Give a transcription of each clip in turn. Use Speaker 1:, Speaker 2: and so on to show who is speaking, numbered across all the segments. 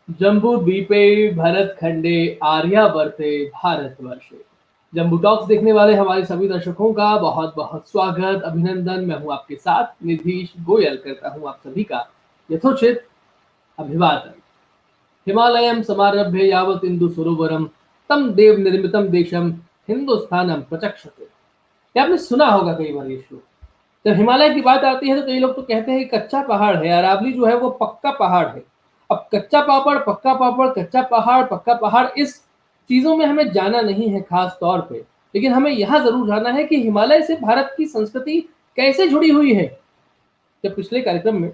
Speaker 1: जम्बूद्वीपे भरतखंडे आर्यावर्ते भारतवर्षे। जम्बू टॉक्स देखने वाले हमारे सभी दर्शकों का बहुत बहुत स्वागत, अभिनंदन। मैं हूं आपके साथ निधीश गोयल, करता हूं आप सभी का यथोचित अभिवादन। हिमालयम समारभ्य यावत इंदु सरोवरम तम देव निर्मितम देशम हिंदुस्थानम प्रचक्षते। ये आपने सुना होगा कई बार ये श्लोक। जब हिमालय की बात आती है तो कई लोग तो कहते हैं कि कच्चा पहाड़ है, अरावली जो है वो पक्का पहाड़ है। अब कच्चा पापड़, पक्का पापड़, कच्चा पहाड़, पक्का पहाड़, इस चीजों में हमें जाना नहीं है खास तौर पे। लेकिन हमें यहां जरूर जाना है कि हिमालय से भारत की संस्कृति कैसे जुड़ी हुई है। जब पिछले कार्यक्रम में,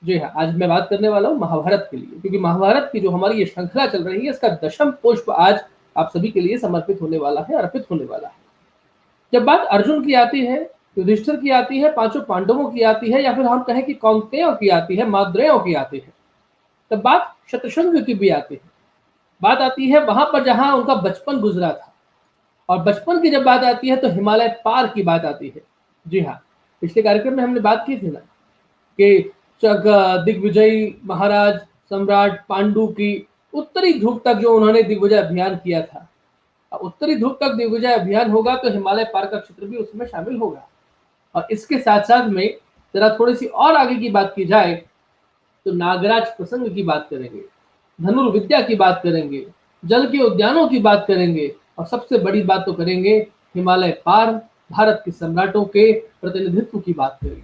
Speaker 1: जी हाँ, आज मैं बात करने वाला हूँ महाभारत के लिए, क्योंकि महाभारत की जो हमारी ये श्रृंखला चल रही है इसका दशम पुष्प आज आप सभी के लिए समर्पित होने वाला है, अर्पित होने वाला है। जब बात अर्जुन की आती है, युधिष्ठिर की आती है, पांचों पांडवों की आती है, या फिर हम कहें कि कौंतेयों की आती है, माद्रेयों की आती है, तब बात शतशृंग की भी आती है। बात आती है वहां पर जहां उनका बचपन गुजरा था। और बचपन की जब बात आती है तो हिमालय पार की बात आती है। जी हाँ, पिछले कार्यक्रम में हमने बात की थी ना कि दिग्विजयी महाराज सम्राट पांडु की उत्तरी ध्रुव तक जो उन्होंने दिग्विजय अभियान किया था। उत्तरी ध्रुव तक दिग्विजय अभियान होगा तो हिमालय पार का क्षेत्र भी उसमें शामिल होगा। और इसके साथ साथ में जरा थोड़ी सी और आगे की बात की जाए तो नागराज प्रसंग की बात करेंगे, धनुर्विद्या की बात करेंगे, जल के उद्यानों की बात करेंगे, और सबसे बड़ी बात तो करेंगे हिमालय पार भारत के सम्राटों के प्रतिनिधित्व की बात करेंगे।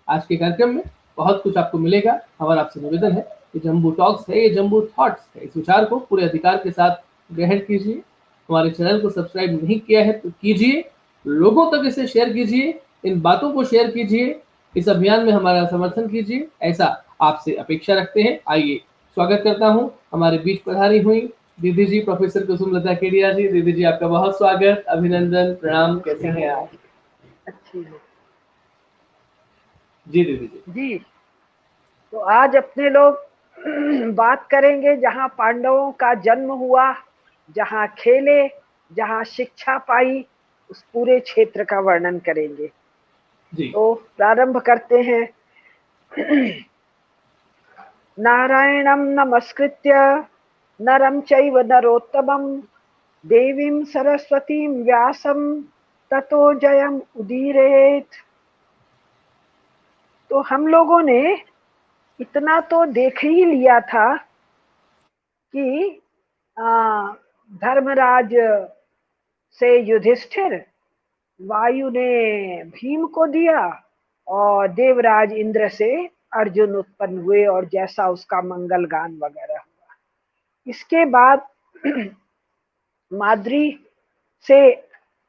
Speaker 1: आज के कार्यक्रम में बहुत कुछ आपको मिलेगा। हमारा आपसे निवेदन है, ये जम्बू टॉक्स है, ये जम्बू थॉट्स है, इस विचार को पूरे अधिकार के साथ ग्रहण कीजिए। हमारे चैनल को सब्सक्राइब नहीं किया है तो कीजिए, लोगों तक इसे शेयर कीजिए, इन बातों को शेयर कीजिए, इस अभियान में हमारा समर्थन कीजिए, ऐसा आपसे अपेक्षा रखते हैं। आइए स्वागत करता हूं हमारे बीच पधारी हुई दीदी जी, प्रोफेसर कुसुम लता केडिया जी। दीदी जी, आपका बहुत स्वागत, अभिनंदन, प्रणाम, कैसे हैं आप?
Speaker 2: अच्छी है
Speaker 1: जी दीदी जी।
Speaker 2: जी। तो आज अपने लोग बात करेंगे जहाँ पांडवों का जन्म हुआ, जहाँ खेले, जहाँ शिक्षा पाई, उस पूरे क्षेत्र का वर्णन करेंगे।
Speaker 1: जी
Speaker 2: तो प्रारंभ करते हैं। नारायणं नमस्कृत्य नरं चैव नरोत्तमं देवीं सरस्वतीं व्यासं ततो जयम् उदीरयेत्। तो हम लोगों ने इतना तो देख ही लिया था कि धर्मराज से युधिष्ठिर, वायु ने भीम को दिया, और देवराज इंद्र से अर्जुन उत्पन्न हुए, और जैसा उसका मंगल गान वगैरह हुआ। इसके बाद माद्री से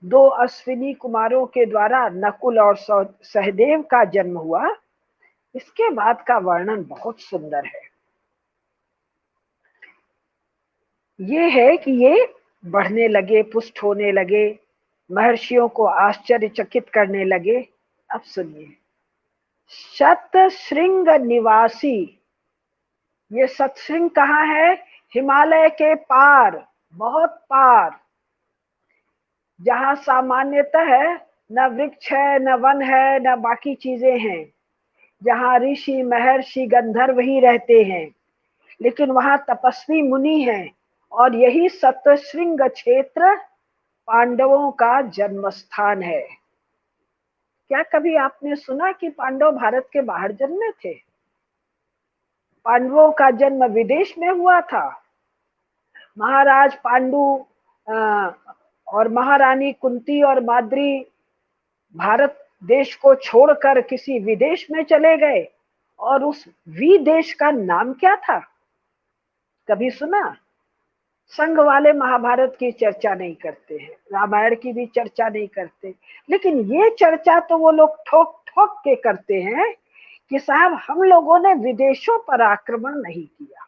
Speaker 2: दो अश्विनी कुमारों के द्वारा नकुल और सहदेव का जन्म हुआ। इसके बाद का वर्णन बहुत सुंदर है। ये है कि ये बढ़ने लगे, पुष्ट होने लगे, महर्षियों को आश्चर्यचकित करने लगे। अब सुनिए, शतशृंग निवासी। ये शतशृंग कहाँ है? हिमालय के पार, बहुत पार, जहाँ सामान्यतः न वृक्ष है, न वन है, न बाकी चीजें हैं, जहाँ ऋषि महर्षि गंधर्व ही रहते हैं, लेकिन वहां तपस्वी मुनि हैं। और यही शतशृंग क्षेत्र पांडवों का जन्म स्थान है। क्या कभी आपने सुना कि पांडव भारत के बाहर जन्मे थे? पांडवों का जन्म विदेश में हुआ था। महाराज पांडु और महारानी कुंती और माद्री भारत देश को छोड़कर किसी विदेश में चले गए। और उस विदेश का नाम क्या था? कभी सुना? संघ वाले महाभारत की चर्चा नहीं करते हैं, रामायण की भी चर्चा नहीं करते, लेकिन ये चर्चा तो वो लोग ठोक ठोक के करते हैं कि साहब हम लोगों ने विदेशों पर आक्रमण नहीं किया।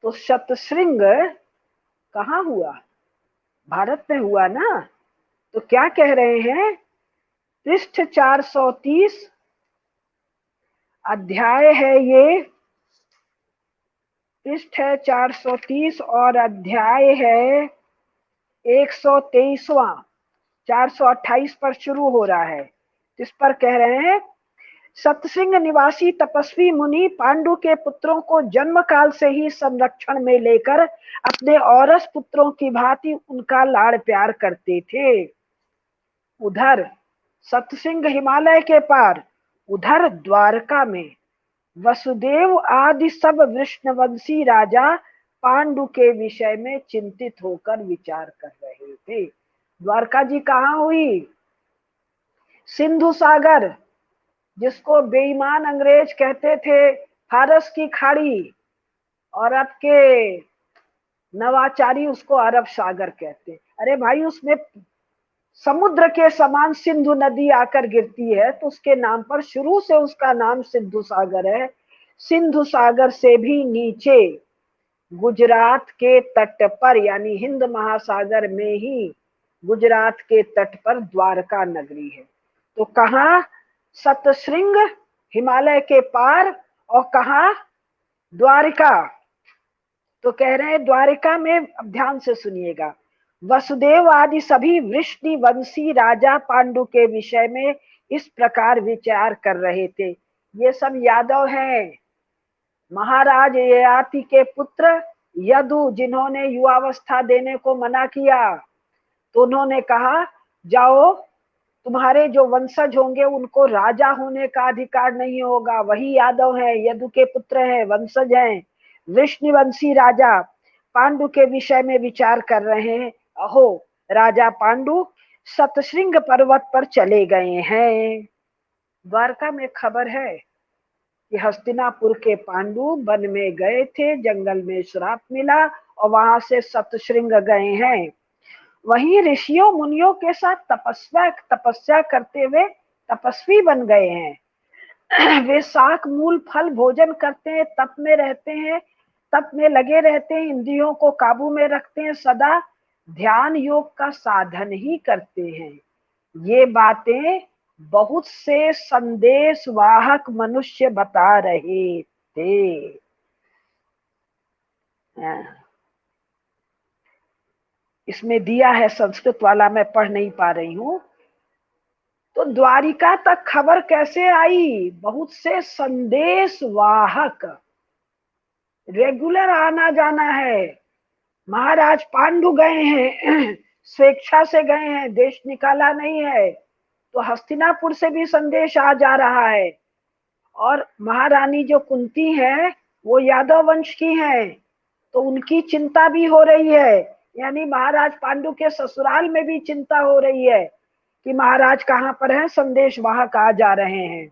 Speaker 2: तो शतशृंग कहाँ हुआ? भारत में हुआ ना। तो क्या कह रहे हैं? पृष्ठ 430 अध्याय है ये, पृष्ठ है 430 और अध्याय है 123वां। 428 पर शुरू हो रहा है। इस पर कह रहे हैं सतसिंह निवासी तपस्वी मुनि पांडु के पुत्रों को जन्म काल से ही संरक्षण में लेकर अपने औरस पुत्रों की भांति उनका लाड़ प्यार करते थे। उधर सतसिंह हिमालय के पार, उधर द्वारका में वसुदेव आदि सब वृष्णवंशी राजा पांडु के विषय में चिंतित होकर विचार कर रहे थे। द्वारका जी कहाँ हुई? सिंधु सागर, जिसको बेईमान अंग्रेज कहते थे फारस की खाड़ी, और अब के नवाचारी उसको अरब सागर कहते। अरे भाई, उसमें समुद्र के समान सिंधु नदी आकर गिरती है, तो उसके नाम पर शुरू से उसका नाम सिंधु सागर है। सिंधु सागर से भी नीचे गुजरात के तट पर, यानी हिंद महासागर में ही गुजरात के तट पर द्वारका नगरी है। तो कहाँ? सतसिंह हिमालय के पार, और कहाँ? द्वारिका। तो कह रहे हैं द्वारिका में, अब ध्यान से सुनिएगा, वसुदेव आदि सभी वृष्णिवंशी राजा पांडु के विषय में इस प्रकार विचार कर रहे थे। ये सब यादव हैं, महाराज ययाति के पुत्र यदु, जिन्होंने युवावस्था देने को मना किया। तो उन्होंने कहा, जाओ, तुम्हारे जो वंशज होंगे उनको राजा होने का अधिकार नहीं होगा। वही यादव हैं, यदु के पुत्र हैं, वंशज हैं, वृष्णिवंशी राजा पांडु के विषय में विचार कर रहे हैं। अहो, राजा पांडु सतसिंह पर्वत पर चले गए हैं। द्वारका में खबर है कि हस्तिनापुर के पांडु वन में गए थे, जंगल में श्राप मिला और वहां से सतसिंह गए हैं। वहीं ऋषियों मुनियों के साथ तपस्या करते हुए तपस्वी बन गए हैं। वे शाक मूल फल भोजन करते हैं, तप में रहते हैं, तप में लगे रहते हैं, इंद्रियों को काबू में रखते हैं, सदा ध्यान योग का साधन ही करते हैं। ये बातें बहुत से संदेश वाहक मनुष्य बता रहे थे। इसमें दिया है, संस्कृत वाला मैं पढ़ नहीं पा रही हूं। तो द्वारिका तक खबर कैसे आई? बहुत से संदेश वाहक, रेगुलर आना जाना है। महाराज पांडु गए हैं, स्वेच्छा से गए हैं, देश निकाला नहीं है। तो हस्तिनापुर से भी संदेश आ जा रहा है। और महारानी जो कुंती है वो यादव वंश की हैं, तो उनकी चिंता भी हो रही है। यानी महाराज पांडु के ससुराल में भी चिंता हो रही है कि महाराज कहाँ पर हैं, संदेश वाहक आ जा रहे हैं।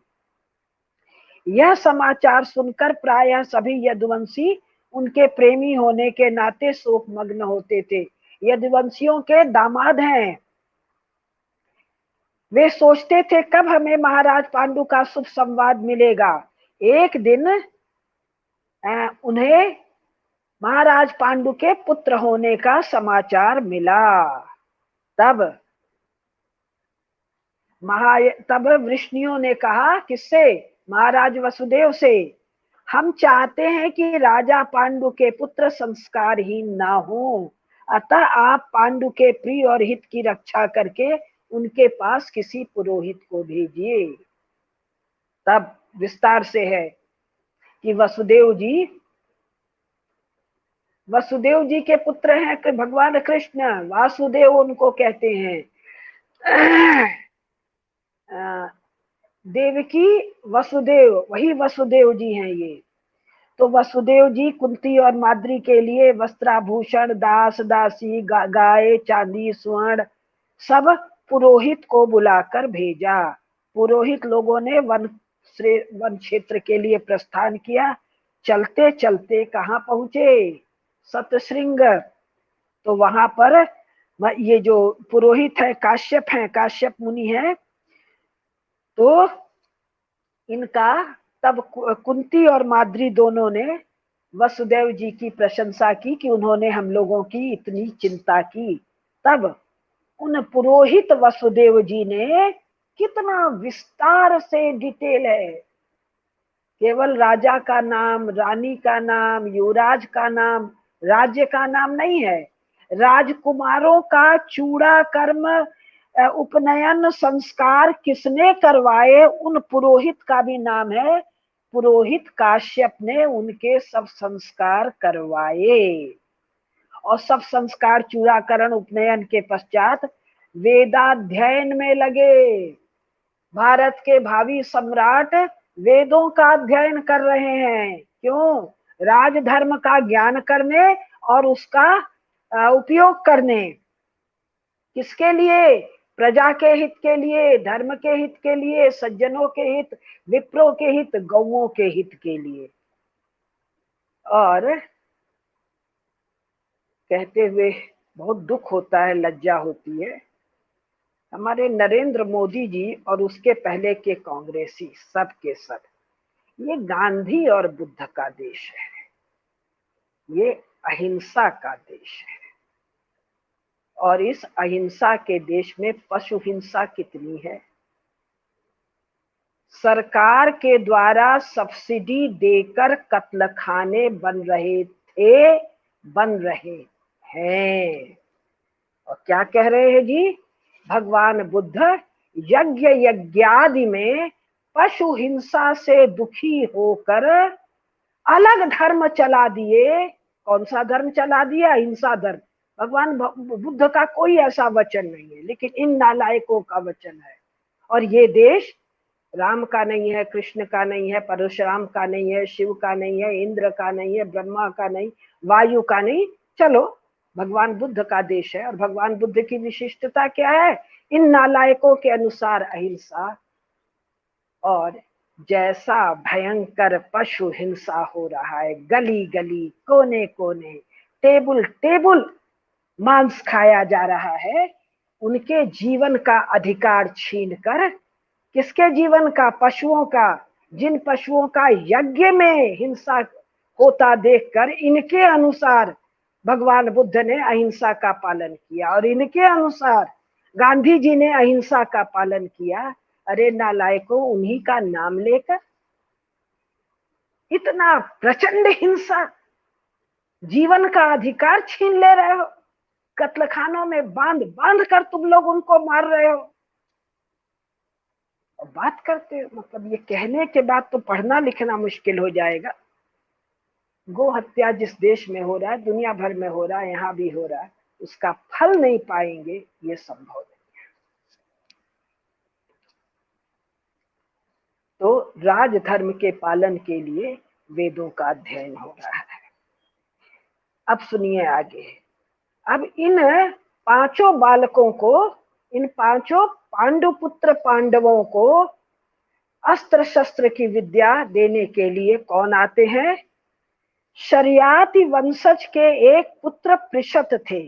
Speaker 2: यह समाचार सुनकर प्रायः सभी यदुवंशी उनके प्रेमी होने के नाते शोक मग्न होते थे। यदुवंशियों के दामाद हैं। वे सोचते थे कब हमें महाराज पांडु का शुभ संवाद मिलेगा। एक दिन उन्हें महाराज पांडु के पुत्र होने का समाचार मिला। तब वृष्णियों ने कहा, किससे? महाराज वसुदेव से, हम चाहते हैं कि राजा पांडु के पुत्र संस्कारहीन ना हो, अतः आप पांडु के प्रिय और हित की रक्षा करके उनके पास किसी पुरोहित को भेजिए। तब विस्तार से है कि वसुदेव जी के पुत्र हैं कि भगवान कृष्ण, वासुदेव उनको कहते हैं। देवकी वसुदेव, वही वसुदेव जी हैं ये। तो वसुदेव जी कुंती और माद्री के लिए वस्त्राभूषण, दास दासी, गाय, चांदी, स्वर्ण सब पुरोहित को बुलाकर भेजा। पुरोहित लोगों ने वन क्षेत्र के लिए प्रस्थान किया। चलते चलते कहाँ पहुंचे? सतसिंह। तो वहां पर ये जो पुरोहित है काश्यप मुनि है, तो इनका तब कुंती और माद्री दोनों ने वसुदेव जी की प्रशंसा की कि उन्होंने हम लोगों की इतनी चिंता की। तब उन पुरोहित वसुदेव जी ने, कितना विस्तार से डिटेल है, केवल राजा का नाम, रानी का नाम, युवराज का नाम, राज्य का नाम नहीं है, राजकुमारों का चूड़ा कर्म, उपनयन संस्कार किसने करवाए, उन पुरोहित का भी नाम है पुरोहित काश्यप ने उनके सब संस्कार करवाए। और सब संस्कार चूड़ाकरण उपनयन के पश्चात वेदाध्ययन में लगे। भारत के भावी सम्राट वेदों का अध्ययन कर रहे हैं। क्यों? राजधर्म का ज्ञान करने और उसका उपयोग करने। किसके लिए? प्रजा के हित के लिए, धर्म के हित के लिए, सज्जनों के हित, विप्रों के हित, गौओं के हित के लिए। और कहते हुए बहुत दुख होता है, लज्जा होती है, हमारे नरेंद्र मोदी जी और उसके पहले के कांग्रेसी सब के सब, ये गांधी और बुद्ध का देश है, ये अहिंसा का देश है। और इस अहिंसा के देश में पशु हिंसा कितनी है। सरकार के द्वारा सब्सिडी देकर कत्लखाने बन रहे थे, बन रहे हैं। और क्या कह रहे हैं जी? भगवान बुद्ध यज्ञ यज्ञादि में पशु हिंसा से दुखी होकर अलग धर्म चला दिए। कौन सा धर्म चला दिया? अहिंसा धर्म। भगवान बुद्ध का कोई ऐसा वचन नहीं है, लेकिन इन नालायकों का वचन है। और ये देश राम का नहीं है, कृष्ण का नहीं है, परशुराम का नहीं है, शिव का नहीं है, इंद्र का नहीं है, ब्रह्मा का नहीं, वायु का नहीं, चलो भगवान बुद्ध का देश है। और भगवान बुद्ध की विशिष्टता क्या है? इन नालायकों के अनुसार अहिंसा। और जैसा भयंकर पशु हिंसा हो रहा है, गली गली, कोने कोने, टेबल टेबल मांस खाया जा रहा है, उनके जीवन का अधिकार छीनकर, किसके जीवन का? पशुओं का। जिन पशुओं का यज्ञ में हिंसा होता देखकर इनके अनुसार भगवान बुद्ध ने अहिंसा का पालन किया और इनके अनुसार गांधी जी ने अहिंसा का पालन किया। अरे नालायकों, उन्हीं का नाम लेकर इतना प्रचंड हिंसा, जीवन का अधिकार छीन ले रहे हो, कत्लखानों में बांध बांध कर तुम लोग उनको मार रहे हो। और बात करते हो, मतलब ये कहने के बाद तो पढ़ना लिखना मुश्किल हो जाएगा। गो हत्या जिस देश में हो रहा है, दुनिया भर में हो रहा है, यहाँ भी हो रहा है, उसका फल नहीं पाएंगे, ये संभव नहीं। तो राजधर्म के पालन के लिए वेदों का अध्ययन हो रहा है। अब सुनिए आगे। अब इन पांचों बालकों को, इन पांचों पांडुपुत्र पांडवों को अस्त्र शस्त्र की विद्या देने के लिए कौन आते हैं? शरियाती वंशज के एक पुत्र पृषत थे,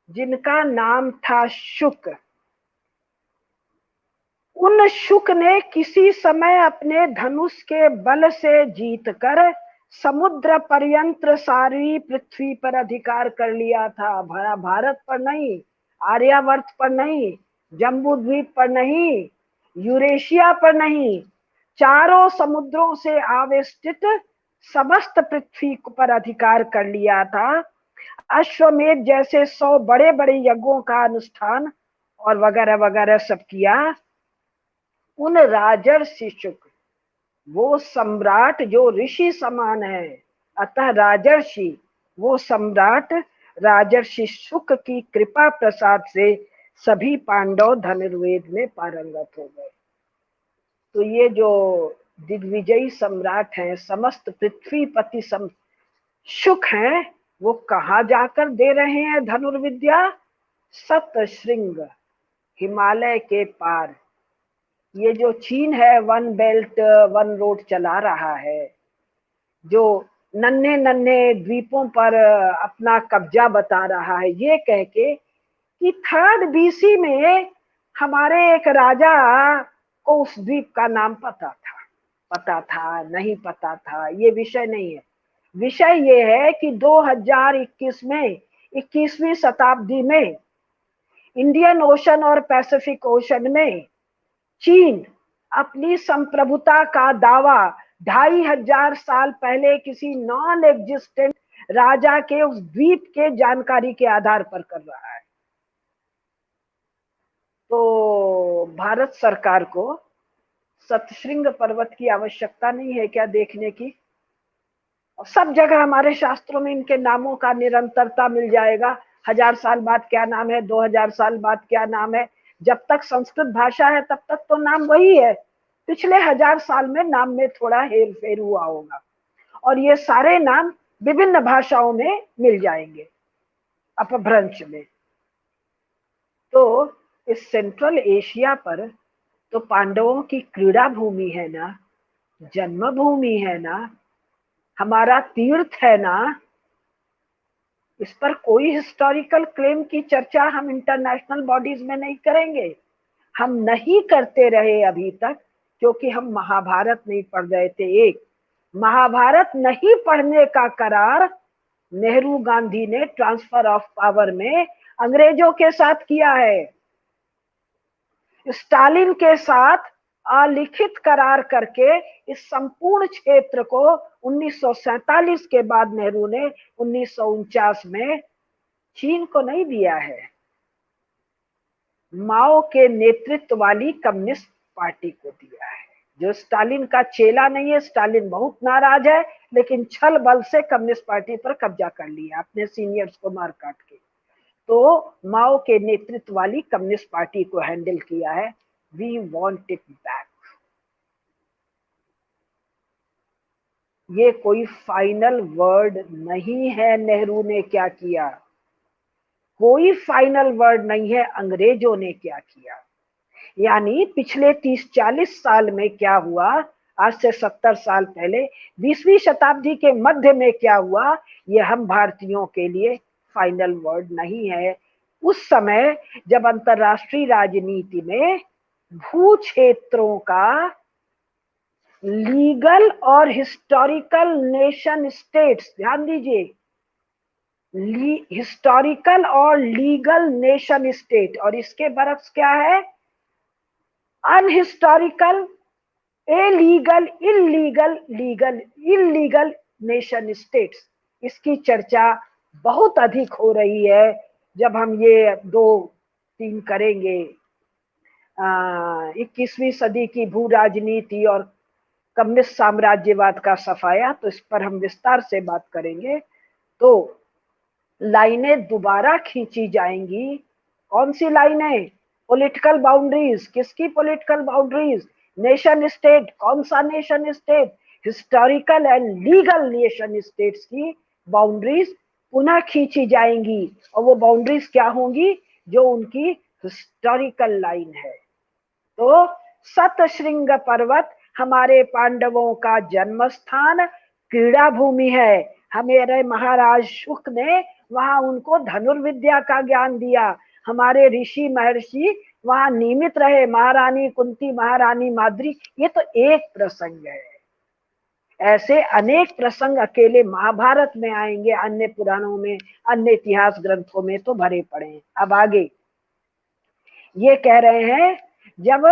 Speaker 2: जिनका नाम था शुक। उन शुक ने किसी समय अपने धनुष के बल से जीतकर समुद्र पर्यंत सारी पृथ्वी पर अधिकार कर लिया था। भारत पर नहीं, आर्यावर्त पर नहीं, जम्बू द्वीप पर नहीं, यूरेशिया पर नहीं, चारों समुद्रों से आवेष्टित समस्त पृथ्वी पर अधिकार कर लिया था। अश्वमेध जैसे 100 बड़े बड़े यज्ञों का अनुष्ठान और वगैरह वगैरह सब किया। उन राजर्षि शुक, वो सम्राट जो ऋषि समान है, अतः राजर्षि, वो सम्राट राजर्षि शुक की कृपा प्रसाद से सभी पांडव धनुर्वेद में पारंगत हो गए। तो ये जो दिग्विजयी सम्राट हैं, समस्त पृथ्वीपति शुक हैं, वो कहाँ जाकर दे रहे हैं धनुर्विद्या? सतश्रृंग, हिमालय के पार। ये जो चीन है, वन बेल्ट वन रोड चला रहा है, जो नन्हे नन्हे द्वीपों पर अपना कब्जा बता रहा है, ये कह के कि 3rd BC में हमारे एक राजा को उस द्वीप का नाम पता था नहीं पता था, ये विषय नहीं है। विषय ये है कि 2021 में 21वीं शताब्दी में इंडियन ओशन और पैसिफिक ओशन में चीन अपनी संप्रभुता का दावा 2500 साल पहले किसी नॉन एग्जिस्टेंट राजा के उस द्वीप के जानकारी के आधार पर कर रहा है। तो भारत सरकार को सतशृंग पर्वत की आवश्यकता नहीं है क्या देखने की? और सब जगह हमारे शास्त्रों में इनके नामों का निरंतरता मिल जाएगा। 1000 साल बाद क्या नाम है, 2000 साल बाद क्या नाम है। जब तक संस्कृत भाषा है तब तक तो नाम वही है। पिछले 1000 साल में नाम में थोड़ा हेर फेर हुआ होगा और ये सारे नाम विभिन्न भाषाओं में मिल जाएंगे अपभ्रंश में। तो इस सेंट्रल एशिया पर तो पांडवों की क्रीड़ा भूमि है ना, जन्मभूमि है ना, हमारा तीर्थ है ना। इस पर कोई हिस्टोरिकल क्लेम की चर्चा हम इंटरनेशनल बॉडीज में नहीं करेंगे। हम नहीं करते रहे अभी तक क्योंकि हम महाभारत नहीं पढ़ रहे थे। एक महाभारत नहीं पढ़ने का करार नेहरू गांधी ने ट्रांसफर ऑफ पावर में अंग्रेजों के साथ किया है। स्टालिन के साथ अलिखित करार करके इस संपूर्ण क्षेत्र को 1947 के बाद नेहरू ने 1949 में चीन को नहीं दिया है, माओ के नेतृत्व वाली कम्युनिस्ट पार्टी को दिया है, जो स्टालिन का चेला नहीं है। स्टालिन बहुत नाराज है लेकिन छल बल से कम्युनिस्ट पार्टी पर कब्जा कर लिया अपने सीनियर्स को मार काट के। तो माओ के नेतृत्व वाली कम्युनिस्ट पार्टी को हैंडल किया है। We want it back. ये कोई फाइनल वर्ड नहीं है नेहरू ने क्या किया, कोई फाइनल वर्ड नहीं है अंग्रेजों ने क्या किया। यानी पिछले 30-40 साल में क्या हुआ, आज से 70 साल पहले 20वीं शताब्दी के मध्य में क्या हुआ, ये हम भारतीयों के लिए फाइनल वर्ड नहीं है। उस समय जब अंतरराष्ट्रीय राजनीति में भू क्षेत्रों का लीगल और हिस्टोरिकल नेशन स्टेट्स, ध्यान दीजिए, हिस्टोरिकल और लीगल नेशन स्टेट, और इसके बरक्स क्या है, unhistorical, illegal, illegal, legal, illegal nation states. इसकी चर्चा बहुत अधिक हो रही है। जब हम ये 2-3 करेंगे 21वीं सदी की भू राजनीति और कम्युनिस्ट साम्राज्यवाद का सफाया, तो इस पर हम विस्तार से बात करेंगे। तो लाइनें दोबारा खींची जाएंगी। कौन सी लाइनें? Political boundaries. किसकी पॉलिटिकल बाउंड्रीज? Nation state. कौन सा nation state? Historical and legal nation states की बाउंड्रीज पुनः खींची जाएंगी। और वो बाउंड्रीज क्या होंगी? जो उनकी हिस्टोरिकल लाइन है। तो सतशृंग पर्वत हमारे पांडवों का जन्म स्थान, क्रीड़ा भूमि है। हमारे महाराज शुक ने वहां उनको धनुर्विद्या का ज्ञान दिया। हमारे ऋषि महर्षि वहां नियमित रहे, महारानी कुंती, महारानी माद्री। ये तो एक प्रसंग है, ऐसे अनेक प्रसंग अकेले महाभारत में आएंगे, अन्य पुराणों में, अन्य इतिहास ग्रंथों में तो भरे पड़े हैं। अब आगे ये कह रहे हैं, जब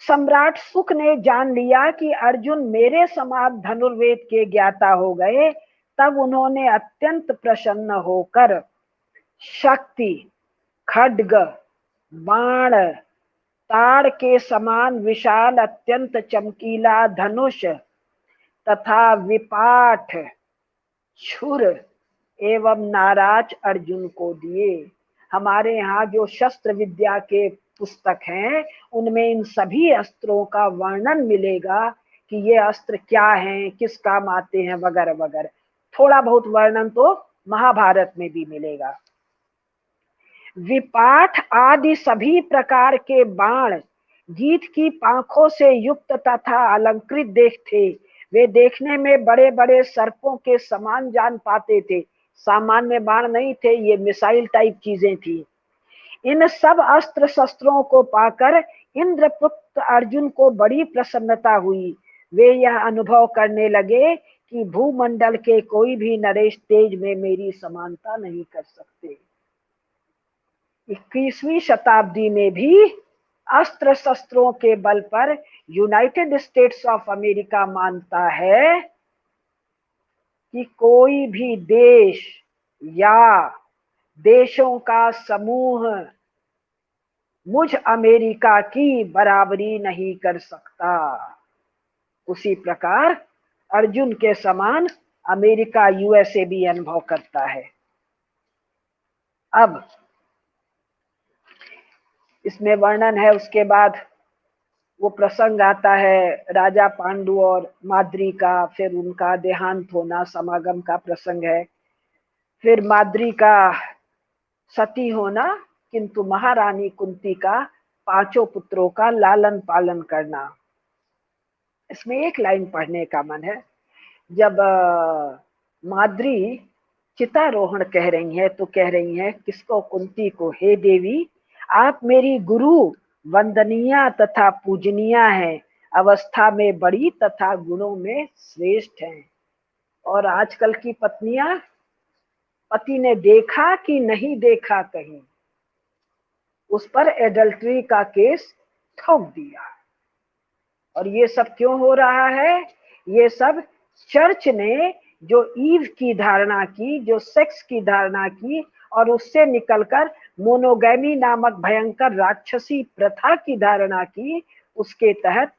Speaker 2: सम्राट सुख ने जान लिया कि अर्जुन मेरे समान धनुर्वेद के ज्ञाता हो गए, तब उन्होंने अत्यंत प्रसन्न होकर शक्ति, खड्ग, बाण, ताड़ के समान विशाल अत्यंत चमकीला धनुष तथा विपाठ, छुर एवं नाराज अर्जुन को दिए। हमारे यहाँ जो शस्त्र विद्या के पुस्तक हैं उनमें इन सभी अस्त्रों का वर्णन मिलेगा कि ये अस्त्र क्या हैं, किस काम आते हैं, वगैरह वगैरह। थोड़ा बहुत वर्णन तो महाभारत में भी मिलेगा। विपाठ आदि सभी प्रकार के बाण गीत की पांखों से युक्त तथा अलंकृत देख थे। वे देखने में बड़े बड़े सर्पों के समान जान पाते थे। सामान्य बाण नहीं थे, ये मिसाइल टाइप चीजें थी। इन सब अस्त्र शस्त्रों को पाकर इंद्रपुत्र अर्जुन को बड़ी प्रसन्नता हुई। वे यह अनुभव करने लगे कि भूमंडल के कोई भी नरेश तेज में मेरी समानता नहीं कर सकते। 21वीं शताब्दी में भी अस्त्र शस्त्रों के बल पर यूनाइटेड स्टेट्स ऑफ अमेरिका मानता है कि कोई भी देश या देशों का समूह मुझ अमेरिका की बराबरी नहीं कर सकता। उसी प्रकार अर्जुन के समान अमेरिका यूएसए भी अनुभव करता है। अब इसमें वर्णन है, उसके बाद वो प्रसंग आता है राजा पांडु और माद्री का, फिर उनका देहांत होना, समागम का प्रसंग है, फिर माद्री का सती होना, किंतु महारानी कुंती का पांचों पुत्रों का लालन पालन करना। इसमें एक लाइन पढ़ने का मन है। जब माद्री चितारोहण कह रही है तो कह रही है किसको? कुंती को। हे देवी, आप मेरी गुरु वंदनीया तथा पूजनीया है, अवस्था में बड़ी तथा गुणों में श्रेष्ठ हैं। और आजकल की पत्नियां, पति ने देखा कि नहीं देखा कहीं, उस पर एडल्ट्री का केस ठोक दिया। और ये सब क्यों हो रहा है? ये सब चर्च ने जो ईव की धारणा की, जो सेक्स की धारणा की, और उससे निकलकर मोनोगैमी नामक भयंकर राक्षसी प्रथा की धारणा की, उसके तहत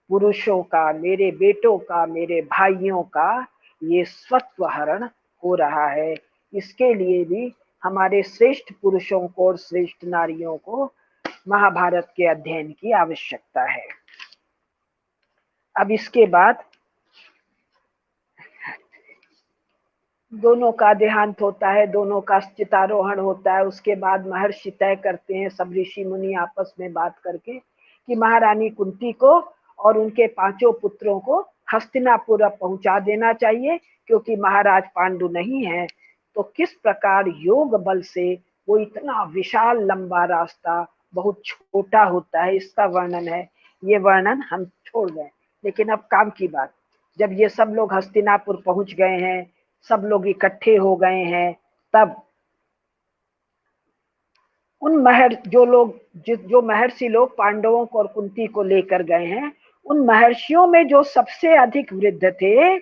Speaker 2: पुरुषों का, मेरे बेटों का, मेरे भाइयों का ये स्वत्व हरण हो रहा है। इसके लिए भी हमारे श्रेष्ठ पुरुषों को और श्रेष्ठ नारियों को महाभारत के अध्ययन की आवश्यकता है। अब इसके बाद दोनों का देहांत होता है, दोनों का चितारोहण होता है। उसके बाद महर्षि तय करते हैं, सब ऋषि मुनि आपस में बात करके, कि महारानी कुंती को और उनके पांचों पुत्रों को हस्तिनापुर पहुंचा देना चाहिए, क्योंकि महाराज पांडु नहीं है। तो किस प्रकार योग बल से वो इतना विशाल लंबा रास्ता बहुत छोटा होता है, इसका वर्णन है। ये वर्णन हम छोड़ गए, लेकिन अब काम की बात। जब ये सब लोग हस्तिनापुर पहुंच गए हैं, सब लोग इकट्ठे हो गए हैं, तब उन जो महर्षि लोग पांडवों को और कुंती को लेकर गए हैं, उन महर्षियों में जो सबसे अधिक वृद्ध थे,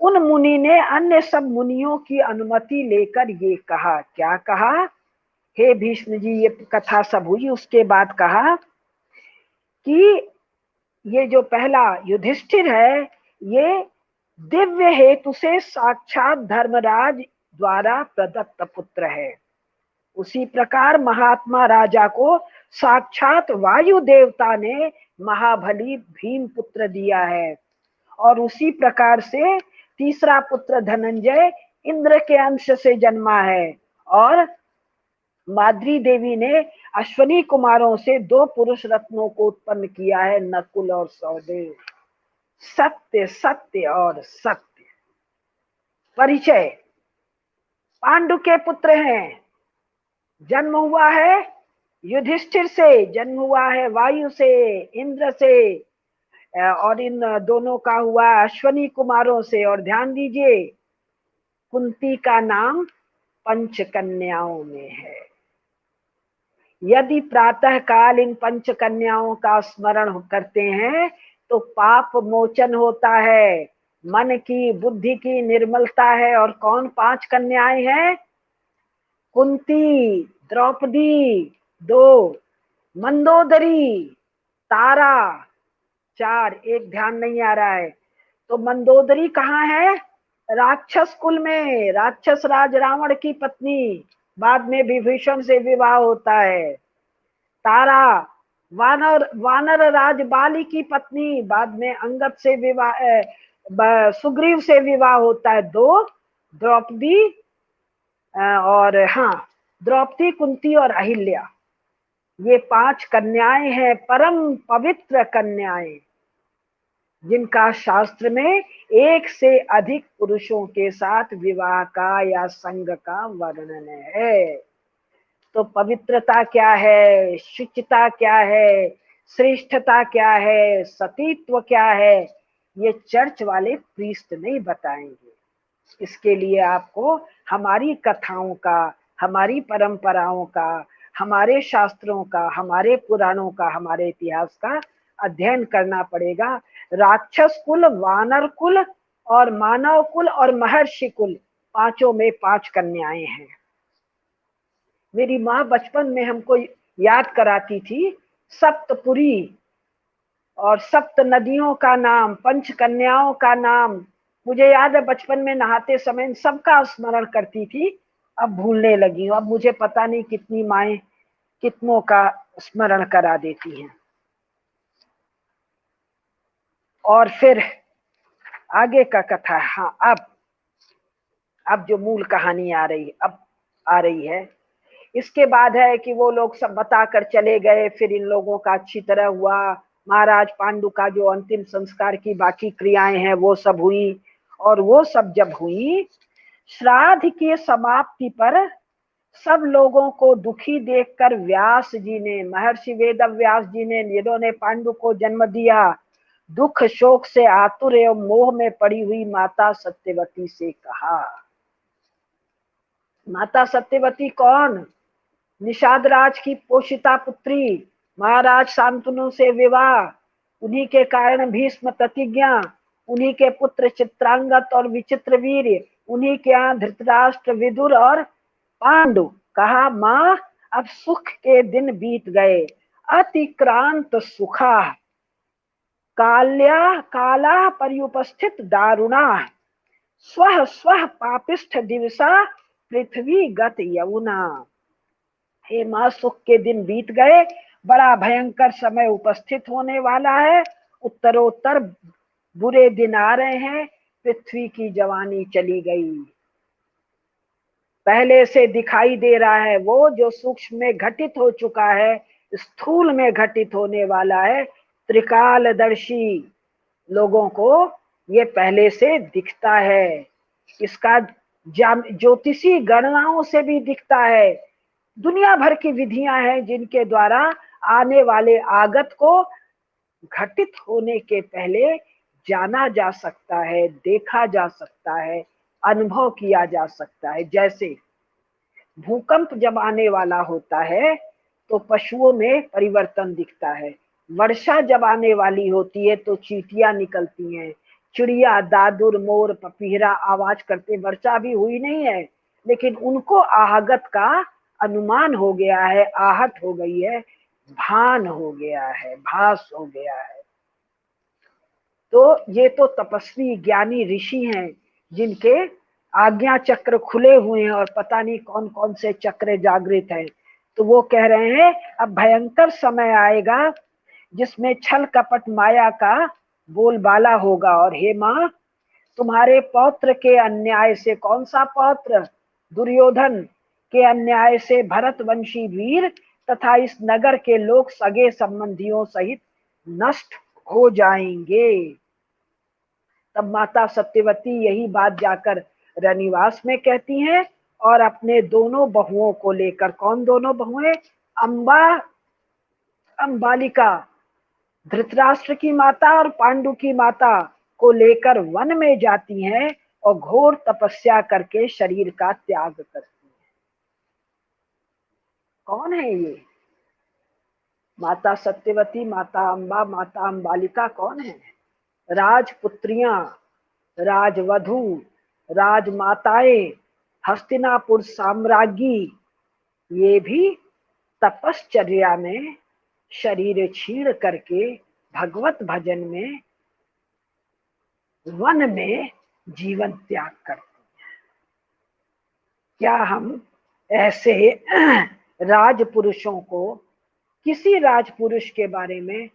Speaker 2: उन मुनि ने अन्य सब मुनियों की अनुमति लेकर ये कहा। क्या कहा? हे भीष्म जी, ये कथा सब हुई, उसके बाद कहा कि ये जो पहला युधिष्ठिर है, ये दिव्य हेतु से साक्षात धर्मराज द्वारा प्रदत्त पुत्र है। उसी प्रकार महात्मा राजा को साक्षात वायु देवता ने महाबली भीम पुत्र दिया है। और उसी प्रकार से तीसरा पुत्र धनंजय इंद्र के अंश से जन्मा है। और माद्री देवी ने अश्वनी कुमारों से दो पुरुष रत्नों को उत्पन्न किया है, नकुल और सहदेव। सत्य सत्य और सत्य। परिचय, पांडु के पुत्र हैं, जन्म हुआ है युधिष्ठिर से, जन्म हुआ है वायु से, इंद्र से, और इन दोनों का हुआ अश्वनी कुमारों से। और ध्यान दीजिए, कुंती का नाम पंच कन्याओं में है। यदि प्रातः काल इन पंच कन्याओं का स्मरण करते हैं तो पाप मोचन होता है, मन की बुद्धि की निर्मलता है। और कौन पांच कन्याएं हैं? कुंती, द्रौपदी 2, मंदोदरी, तारा 4, एक ध्यान नहीं आ रहा है। तो मंदोदरी कहाँ है? राक्षस कुल में, राक्षस राज रावण की पत्नी, बाद में विभीषण से विवाह होता है। तारा वानर राज बाली की पत्नी, बाद में अंगद से विवाह, सुग्रीव से विवाह होता है। 2 द्रौपदी, और हाँ, द्रौपदी, कुंती और अहिल्या, ये 5 कन्याएं हैं, परम पवित्र कन्याएं, जिनका शास्त्र में एक से अधिक पुरुषों के साथ विवाह का या संग का वर्णन है। तो पवित्रता क्या है, शुचिता क्या है, श्रेष्ठता क्या है, सतीत्व क्या है, ये चर्च वाले प्रीस्ट नहीं बताएंगे। इसके लिए आपको हमारी कथाओं का, हमारी परंपराओं का, हमारे शास्त्रों का, हमारे पुराणों का, हमारे इतिहास का अध्ययन करना पड़ेगा। राक्षस कुल, वानर कुल और मानव कुल और महर्षि कुल, पांचों में 5 कन्याएं हैं। मेरी माँ बचपन में हमको याद कराती थी सप्तपुरी और सप्त नदियों का नाम, पंच कन्याओं का नाम। मुझे याद है बचपन में नहाते समय इन सबका स्मरण करती थी। अब भूलने लगी हूँ। अब मुझे पता नहीं कितनी माएं कितनों का स्मरण करा देती हैं। और फिर आगे का कथा। हाँ, अब जो मूल कहानी आ रही है। इसके बाद है कि वो लोग सब बताकर चले गए। फिर इन लोगों का अच्छी तरह हुआ। महाराज पांडु का जो अंतिम संस्कार की बाकी क्रियाएं हैं वो सब हुई। और वो सब जब हुई, श्राद्ध की समाप्ति पर सब लोगों को दुखी देखकर व्यास जी ने, महर्षि वेद व्यास जी ने, जिन्होंने पांडु को जन्म दिया, दुख शोक से आतुर एवं मोह में पड़ी हुई माता सत्यवती से कहा। माता सत्यवती कौन? निषाद राज की पोषिता पुत्री, महाराज शांतनु से विवाह, उन्हीं के कारण भीष्म प्रतिज्ञा, उन्हीं के पुत्र चित्रांगत और विचित्रवीर, उन्हीं के यहाँ धृतराष्ट्र, विदुर और पांडु। कहा माँ अब सुख के दिन बीत गए, अतिक्रांत सुखा, काला पर्युपस्थित दारुणा, स्वः स्वः पापिष्ठ दिवसा पृथ्वी गत यमुना। हे माँ, सुख के दिन बीत गए, बड़ा भयंकर समय उपस्थित होने वाला है, उत्तरोत्तर बुरे दिन आ रहे हैं, पृथ्वी की जवानी चली गई। पहले से दिखाई दे रहा है वो जो सूक्ष्म में घटित हो चुका है, स्थूल में घटित होने वाला है। त्रिकालदर्शी लोगों को ये पहले से दिखता है। इसका ज्योतिषी गणनाओं से भी दिखता है। दुनिया भर की विधियां हैं जिनके द्वारा आने वाले आगत को घटित होने के पहले जाना जा सकता है, देखा जा सकता है, अनुभव किया जा सकता है। जैसे भूकंप जब आने वाला होता है तो पशुओं में परिवर्तन दिखता है। वर्षा जब आने वाली होती है तो चींटियां निकलती हैं, चिड़िया, दादुर, मोर, पपीहरा आवाज करते। वर्षा भी हुई नहीं है लेकिन उनको आहगत का अनुमान हो गया है, आहट हो गई है, भान हो गया है, भास हो गया है। तो ये तो तपस्वी ज्ञानी ऋषि हैं जिनके आज्ञा चक्र खुले हुए हैं और पता नहीं कौन कौन से चक्र जागृत हैं। तो वो कह रहे हैं अब भयंकर समय आएगा जिसमें छल कपट माया का बोलबाला होगा। और हे माँ, तुम्हारे पौत्र के अन्याय से, कौन सा पौत्र? दुर्योधन के अन्याय से भरतवंशी वीर तथा इस नगर के लोग सगे संबंधियों सहित नष्ट हो जाएंगे। तब माता सत्यवती यही बात जाकर रनिवास में कहती हैं और अपने दोनों बहुओं को लेकर, कौन दोनों बहुएं? अंबालिका, धृतराष्ट्र की माता और पांडु की माता को लेकर वन में जाती हैं और घोर तपस्या करके शरीर का त्याग करती हैं। कौन है ये? माता सत्यवती, माता अंबा, माता अंबालिका कौन है? राजपुत्रियां, राजवधू, राजमाताएं, हस्तिनापुर साम्राज्ञी, ये भी तपश्चर्या में शरीर छीण करके भगवत भजन में वन में जीवन त्याग करती हैं। क्या हम ऐसे राजपुरुषों को, किसी राजपुरुष के बारे में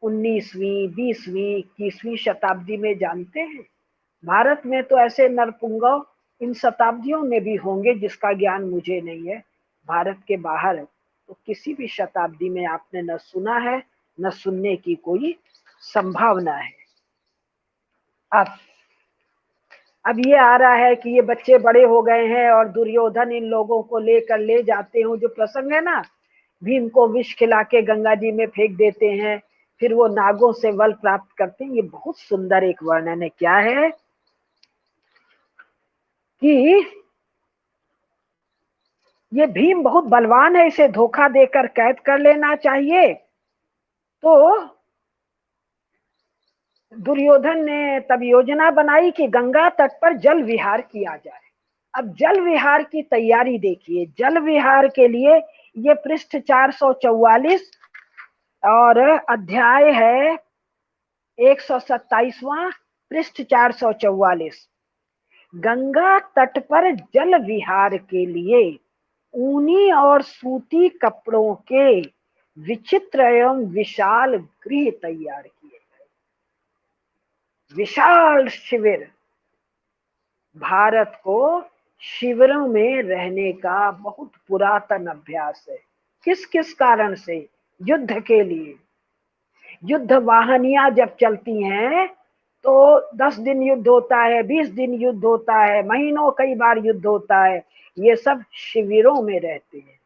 Speaker 2: 19वीं, 20वीं, 21वीं शताब्दी में जानते हैं? भारत में तो ऐसे नरपुंगव इन शताब्दियों में भी होंगे जिसका ज्ञान मुझे नहीं है। भारत के बाहर तो किसी भी शताब्दी में आपने न सुना है, न सुनने की कोई संभावना है। अब ये आ रहा है कि ये बच्चे बड़े हो गए हैं और दुर्योधन इन लोगों को लेकर ले जाते हैं। जो प्रसंग है ना, भीम को विष खिला के गंगा जी में फेंक देते हैं, फिर वो नागों से बल प्राप्त करते हैं। ये बहुत सुंदर एक वर्णन है। क्या है कि ये भीम बहुत बलवान है, इसे धोखा देकर कैद कर लेना चाहिए। तो दुर्योधन ने तब योजना बनाई कि गंगा तट पर जल विहार किया जाए। अब जल विहार की तैयारी देखिए। जल विहार के लिए ये पृष्ठ 444 और अध्याय है 127वां, पृष्ठ 444। गंगा तट पर जल विहार के लिए ऊनी और सूती कपड़ों के विचित्र एवं विशाल गृह तैयार किए गए। विशाल शिविर। भारत को शिविरों में रहने का बहुत पुरातन अभ्यास है। किस किस कारण से? युद्ध के लिए। युद्ध वाहनियां जब चलती हैं तो 10 दिन युद्ध होता है, 20 दिन युद्ध होता है, महीनों कई बार युद्ध होता है। ये सब शिविरों में रहते हैं।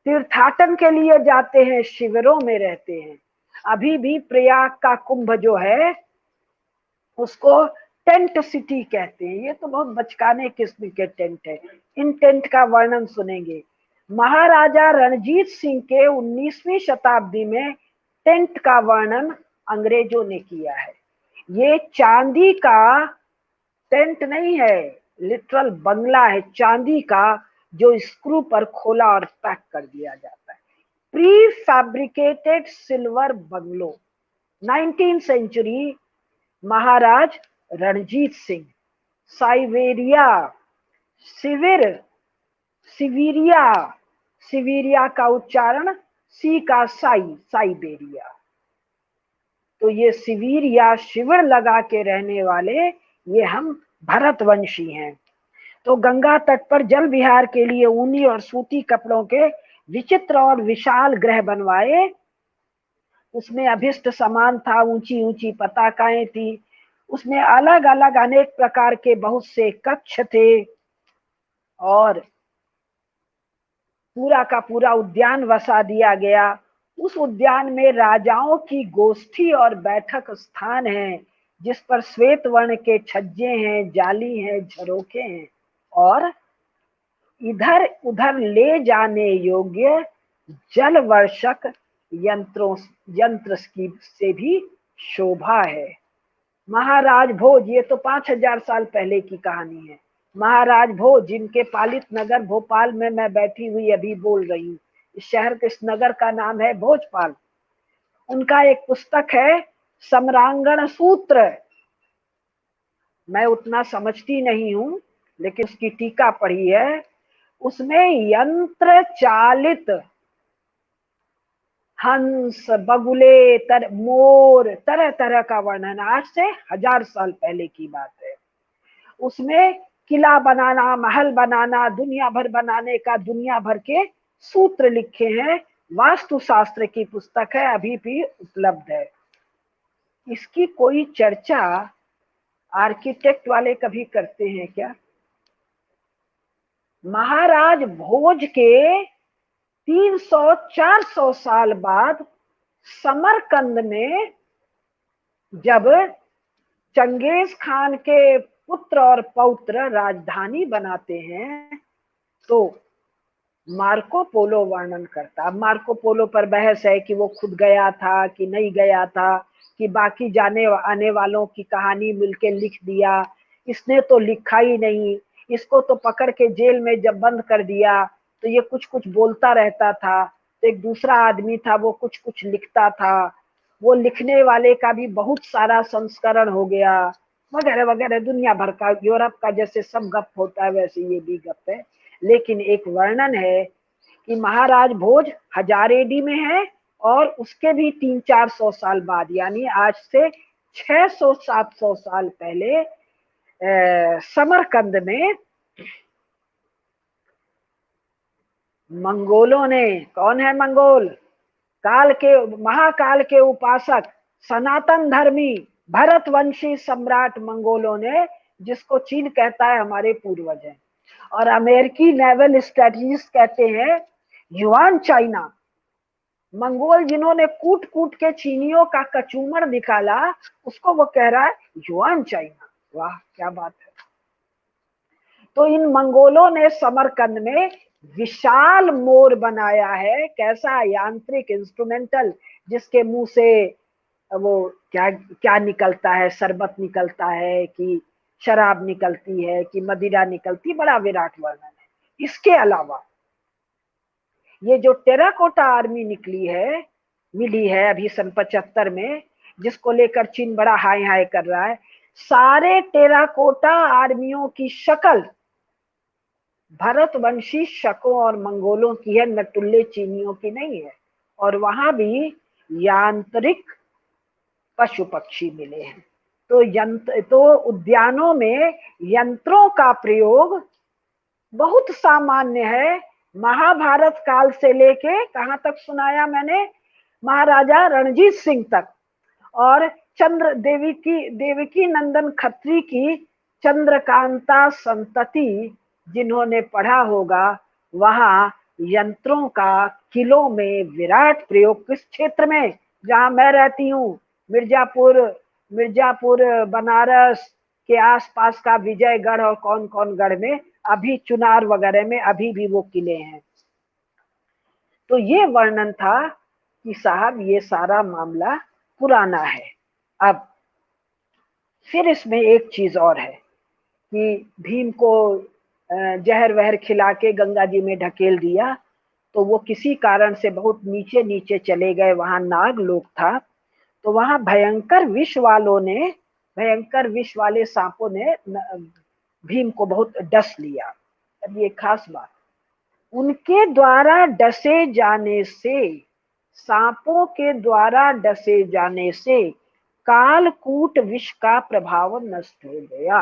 Speaker 2: तीर्थाटन के लिए जाते हैं, शिविरों में रहते हैं। अभी भी प्रयाग का कुंभ जो है उसको टेंट सिटी कहते हैं। ये तो बहुत बचकाने किस्म के टेंट है। इन टेंट का वर्णन सुनेंगे। महाराजा रणजीत सिंह के 19वीं शताब्दी में टेंट का वर्णन अंग्रेजों ने किया है। ये चांदी का टेंट नहीं है, लिटरल बंगला है चांदी का, जो स्क्रू पर खोला और पैक कर दिया जाता है। Prefabricated silver bungalow. 19th century, Maharaj Ranjit Singh. Siberia, सिविर, सिविरिया, सिविरिया का उच्चारण सी का साई, साइबेरिया। तो ये सिविरिया, शिविर लगा के रहने वाले, ये हम भरतवंशी हैं। तो गंगा तट पर जल विहार के लिए ऊनी और सूती कपड़ों के विचित्र और विशाल गृह बनवाए। उसमें अभिष्ट सामान था, ऊंची ऊंची पताकाएं थी, उसमें अलग अलग अनेक प्रकार के बहुत से कक्ष थे और पूरा का पूरा उद्यान बसा दिया गया। उस उद्यान में राजाओं की गोष्ठी और बैठक स्थान है, जिस पर श्वेत वर्ण के छज्जे हैं, जाली हैं, झरोखे हैं और इधर उधर ले जाने योग्य जल वर्षक यंत्र की से भी शोभा है। महाराज भोज, ये तो 5000 साल पहले की कहानी है। महाराज भोज, जिनके पालित नगर भोपाल में मैं बैठी हुई अभी बोल रही हूँ, इस शहर के इस नगर का नाम है भोजपाल। उनका एक पुस्तक है सम्रांगण सूत्र। मैं उतना समझती नहीं हूँ, लेकिन उसकी टीका पढ़ी है। उसमें यंत्र चालित हंस, बगुले, मोर, तरह तरह का वर्णन, आज से 1000 साल पहले की बात है। उसमें किला बनाना, महल बनाना, दुनिया भर बनाने का दुनिया भर के सूत्र लिखे हैं। वास्तुशास्त्र की पुस्तक है, अभी भी उपलब्ध है। इसकी कोई चर्चा आर्किटेक्ट वाले कभी करते हैं क्या? महाराज भोज के 300-400 साल बाद समरकंद में जब चंगेज खान के पुत्र और पौत्र राजधानी बनाते हैं तो मार्को पोलो वर्णन करता। अब मार्को पोलो पर बहस है कि वो खुद गया था कि नहीं गया था, कि बाकी जाने आने वालों की कहानी मिलके लिख दिया। इसने तो लिखा ही नहीं। इसको तो पकड़ के जेल में जब बंद कर दिया तो ये कुछ कुछ बोलता रहता था, तो एक दूसरा आदमी था वो कुछ कुछ लिखता था। वो लिखने वाले का भी बहुत सारा संस्करण हो गया, वगैरह वगैरह। दुनिया भर का, यूरोप का जैसे सब गप होता है वैसे ये भी गप है। लेकिन एक वर्णन है कि महाराज भोज 1000 AD में है और उसके भी 300-400 साल बाद, यानी आज से 600-700 साल पहले समरकंद में मंगोलों ने, कौन है मंगोल? काल के, महाकाल के उपासक, सनातन धर्मी, भरतवंशी सम्राट मंगोलों ने, जिसको चीन कहता है हमारे पूर्वज हैं, और अमेरिकी नेवल स्ट्रेटजिस्ट कहते हैं युआन चाइना। मंगोल जिन्होंने कूट कूट के चीनियों का कचूमर निकाला, उसको वो कह रहा है युआन चाइना। वाह क्या बात है। तो इन मंगोलों ने समरकंद में विशाल मोर बनाया है। कैसा? यांत्रिक, इंस्ट्रूमेंटल, जिसके मुंह से वो क्या क्या निकलता है, शरबत निकलता है कि शराब निकलती है कि मदिरा निकलती, बड़ा विराट वर्णन है। इसके अलावा ये जो टेराकोटा आर्मी मिली है अभी सन 75 में, जिसको लेकर चीन बड़ा हाय हाय कर रहा है, सारे टेराकोटा आर्मियों की शक्ल भरतवंशी शकों और मंगोलों की है, नटुल्ले चीनियों की नहीं है। और वहां भी यांत्रिक पशु पक्षी मिले हैं। तो उद्यानों में यंत्रों का प्रयोग बहुत सामान्य है। महाभारत काल से लेके कहां तक सुनाया मैंने, महाराजा रणजीत सिंह तक। और चंद्र देवकी नंदन खत्री की चंद्रकांता संतति जिन्होंने पढ़ा होगा, वहां यंत्रों का किलों में विराट प्रयोग। किस क्षेत्र में, जहां मैं रहती हूँ, मिर्जापुर बनारस के आसपास का विजयगढ़ और कौन कौन गढ़ में, अभी चुनार वगैरह में अभी भी वो किले हैं। तो ये वर्णन था कि साहब ये सारा मामला पुराना है। अब फिर इसमें एक चीज और है कि भीम को जहर वहर खिला के गंगा जी में ढकेल दिया, तो वो किसी कारण से बहुत नीचे नीचे चले गए, वहां नाग लोक था। तो वहां भयंकर विष वाले सांपों ने भीम को बहुत डस लिया। अब ये खास बात, उनके द्वारा डसे जाने से, सांपों के द्वारा डसे जाने से कालकूट विष का प्रभाव नष्ट हो गया।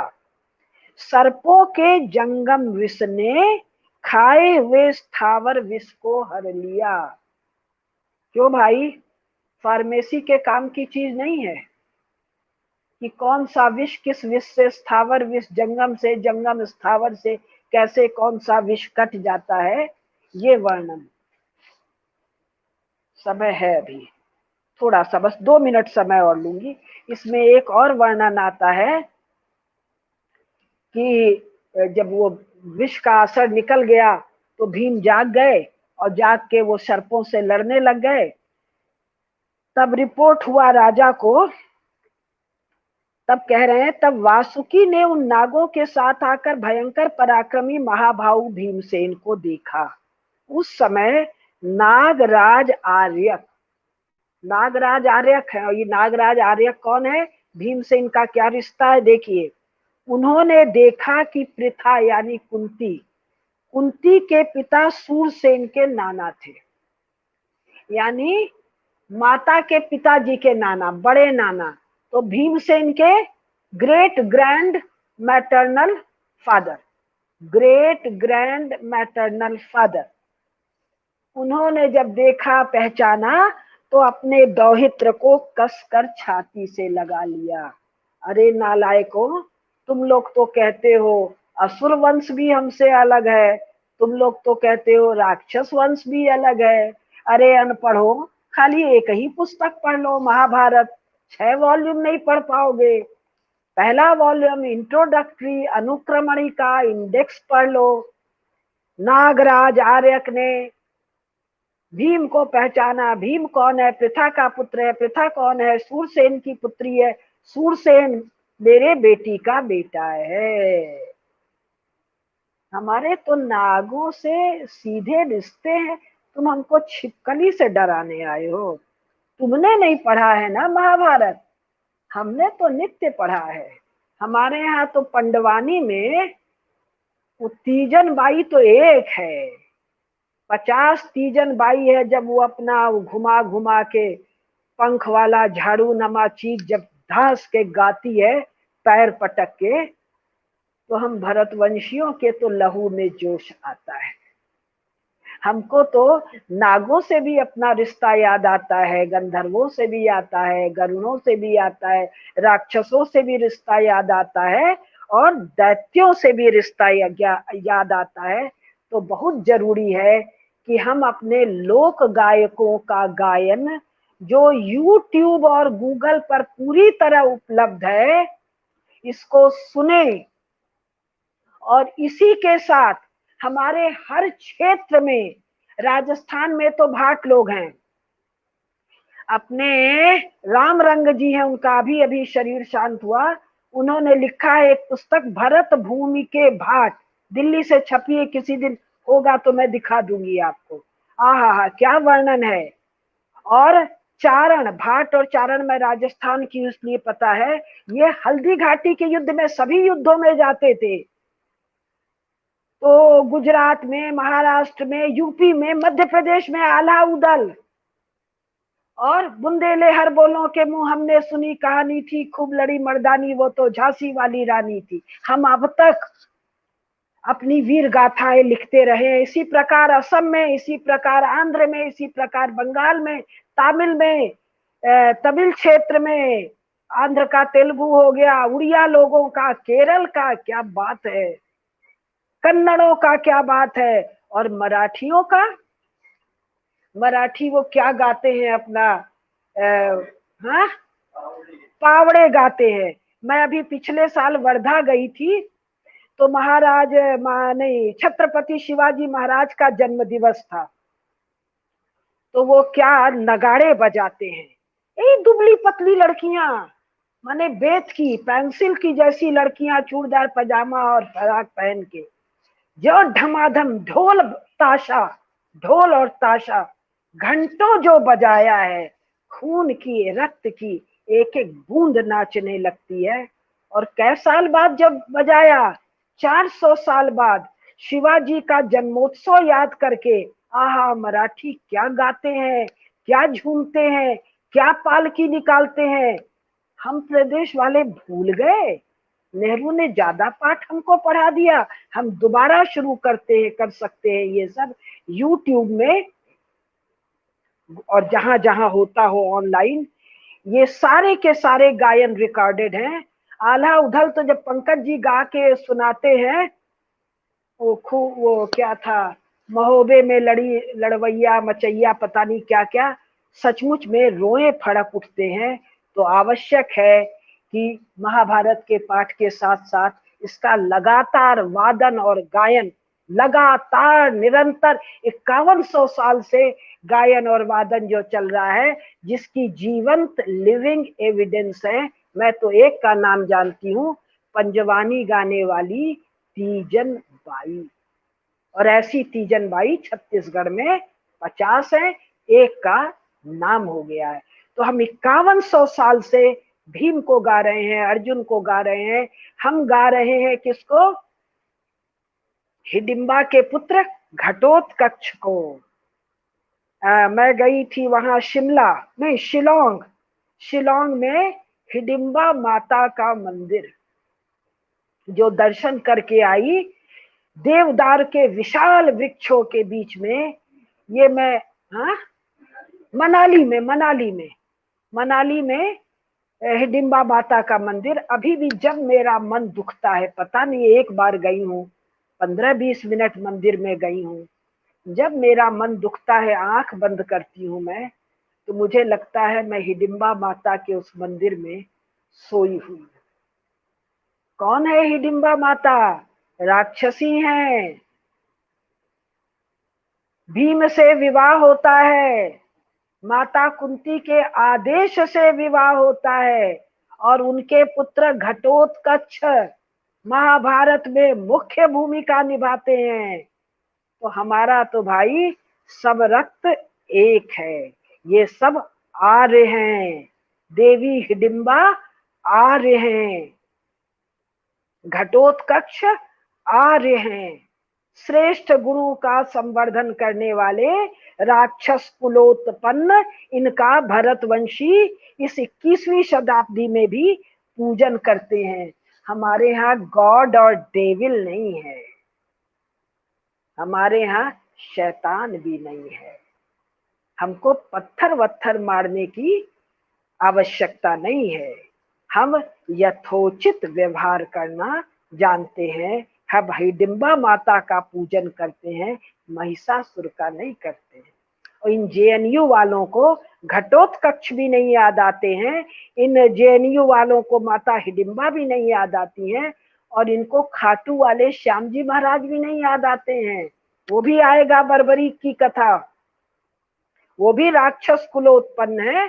Speaker 2: सर्पों के जंगम विष ने खाए हुए स्थावर विष को हर लिया। क्यों भाई, फार्मेसी के काम की चीज नहीं है कि कौन सा विष किस विष से, स्थावर विष जंगम से, जंगम स्थावर से कैसे कौन सा विष कट जाता है। ये वर्णन समय है अभी, थोड़ा सा बस 2 मिनट समय और लूंगी। इसमें एक और वर्णन आता है कि जब वो विष का असर निकल गया तो भीम जाग गए और जाग के वो सर्पों से लड़ने लग गए। तब रिपोर्ट हुआ राजा को, तब कह रहे हैं, तब वासुकी ने उन नागों के साथ आकर भयंकर पराक्रमी महाभाऊ भीमसेन को देखा। उस समय नागराज आर्यक है। और ये नागराज आर्यक कौन है, भीमसेन का क्या रिश्ता है, देखिए। उन्होंने देखा कि पृथा यानी कुंती के पिता सूरसेन के नाना थे, यानी माता के पिताजी के नाना, बड़े नाना। तो भीमसेन के ग्रेट ग्रैंड मैटरनल फादर। उन्होंने जब देखा, पहचाना, तो अपने दौहित्र को कसकर छाती से लगा लिया। अरे नालायकों, तुम लोग तो कहते हो असुर वंश भी हमसे अलग है, तुम लोग तो कहते हो राक्षस वंश भी अलग है। अरे अनपढ़ो, खाली एक ही पुस्तक पढ़ लो, महाभारत 6 वॉल्यूम नहीं पढ़ पाओगे। पहला वॉल्यूम इंट्रोडक्टरी अनुक्रमणी का इंडेक्स पढ़ लो। नागराज आर्यक ने भीम को पहचाना। भीम कौन है, पृथा का पुत्र है। पृथा कौन है, सूरसेन की पुत्री है। सूरसेन मेरे बेटी का बेटा है। हमारे तो नागों से सीधे रिश्ते हैं, तुम हमको छिपकली से डराने आए हो। तुमने नहीं पढ़ा है ना महाभारत, हमने तो नित्य पढ़ा है। हमारे यहाँ तो पंडवानी में तीजन बाई तो एक है, 50 तीजन बाई है। जब वो अपना घुमा घुमा के पंख वाला झाड़ू नमा चीख जब धांस के गाती है पैर पटक के, तो हम भरतवंशियों के तो लहू में जोश आता है। हमको तो नागों से भी अपना रिश्ता याद आता है, गंधर्वों से भी आता है, गरुणों से भी आता है, राक्षसों से भी रिश्ता याद आता है, और दैत्यों से भी रिश्ता याद आता है। तो बहुत जरूरी है कि हम अपने लोक गायकों का गायन, जो यूट्यूब और गूगल पर पूरी तरह उपलब्ध है, इसको सुने। और इसी के साथ हमारे हर क्षेत्र में, राजस्थान में तो भाट लोग हैं, अपने राम रंग जी हैं, उनका अभी अभी शरीर शांत हुआ। उन्होंने लिखा है एक पुस्तक, भरत भूमि के भाट, दिल्ली से छपी है, किसी दिन होगा तो मैं दिखा दूंगी आपको। आहा क्या वर्णन है। और चारण, भाट और चारण में राजस्थान की इसलिए पता है, ये हल्दी घाटी के युद्ध में, सभी युद्धों में जाते थे। तो गुजरात में, महाराष्ट्र में, यूपी में, मध्य प्रदेश में आला उदल। और बुंदेले हर बोलों के मुंह हमने सुनी कहानी थी, खूब लड़ी मर्दानी वो तो झांसी वाली रानी थी। हम अब तक अपनी वीर गाथाएं लिखते रहे। इसी प्रकार असम में, इसी प्रकार आंध्र में, इसी प्रकार बंगाल में, तमिल में, तमिल क्षेत्र में, आंध्र का तेलुगु हो गया, उड़िया लोगों का, केरल का क्या बात है, कन्नड़ों का क्या बात है, और मराठियों का। मराठी वो क्या गाते हैं अपना, हाँ, पावड़े गाते हैं। मैं अभी पिछले साल वर्धा गई थी, तो महाराज नहीं, छत्रपति शिवाजी महाराज का जन्म दिवस था। तो वो क्या नगाड़े बजाते हैं, ये दुबली पतली लड़कियां, माने बेत की, पेंसिल की जैसी लड़कियां, चूड़दार पजामा और फराक पहन के, जो ढमाधम ढोल ताशा, ढोल और ताशा घंटों जो बजाया है, खून की, रक्त की एक एक बूंद नाचने लगती है। और कई साल बाद जब बजाया, 400 साल बाद, शिवाजी का जन्मोत्सव याद करके, आहा मराठी क्या गाते हैं, क्या झूमते हैं, क्या पालकी निकालते हैं। हम प्रदेश वाले भूल गए, नेहरू ने ज्यादा पाठ हमको पढ़ा दिया। हम दोबारा शुरू करते हैं, कर सकते हैं ये सब यूट्यूब में, और जहां जहां होता हो ऑनलाइन, ये सारे के सारे गायन रिकॉर्डेड हैं। आल्हा उधल तो जब पंकज जी गा के सुनाते हैं, वो खूब, वो क्या था, महोबे में लड़ी लड़वैया मचैया, पता नहीं क्या क्या, सचमुच में रोए फड़क उठते हैं। तो आवश्यक है कि महाभारत के पाठ के साथ साथ इसका लगातार वादन और गायन, लगातार निरंतर 5100 साल से गायन और वादन जो चल रहा है, जिसकी जीवंत लिविंग एविडेंस है। मैं तो एक का नाम जानती हूँ, पंजवानी गाने वाली तीजन बाई। और ऐसी तीजन बाई छत्तीसगढ़ में 50 है, एक का नाम हो गया है। तो हम 5100 साल से भीम को गा रहे हैं, अर्जुन को गा रहे हैं। हम गा रहे हैं किसको, हिडिंबा के पुत्र घटोत्कच को। मैं गई थी वहां शिमला, नहीं शिलोंग, शिलोंग में हिडिंबा माता का मंदिर जो दर्शन करके आई, देवदार के विशाल वृक्षों के बीच में। ये मैं, हाँ, मनाली में हिडिंबा माता का मंदिर। अभी भी जब मेरा मन दुखता है, पता नहीं, एक बार गई हूँ, 15-20 मिनट मंदिर में गई हूँ, जब मेरा मन दुखता है, आंख बंद करती हूँ मैं, तो मुझे लगता है मैं हिडिंबा माता के उस मंदिर में सोई हुई। कौन है हिडिंबा माता? राक्षसी हैं। भीम से विवाह होता है, माता कुंती के आदेश से विवाह होता है, और उनके पुत्र घटोत्कच महाभारत में मुख्य भूमिका निभाते हैं। तो हमारा तो भाई सब रक्त एक है, ये सब आर्य हैं, देवी हिडिंबा आर्य हैं, घटोत्कच आर्य हैं। श्रेष्ठ गुरु का संवर्धन करने वाले राक्षस कुलोत्पन्न इनका भरतवंशी इस 21वीं शताब्दी में भी पूजन करते हैं। हमारे यहाँ गॉड और डेविल नहीं है, हमारे यहाँ शैतान भी नहीं है। हमको पत्थर वत्थर मारने की आवश्यकता नहीं है, हम यथोचित व्यवहार करना जानते हैं। हम हिडिंबा माता का पूजन करते हैं, महिषासुर का नहीं करते हैं। और इन जेएनयू वालों को घटोत्कच भी नहीं याद आते हैं, इन जेएनयू वालों को माता हिडिंबा भी नहीं याद आती हैं, और इनको खाटू वाले श्याम जी महाराज भी नहीं याद आते हैं। वो भी आएगा बर्बरी की कथा, वो भी राक्षस कुलोत्पन्न है।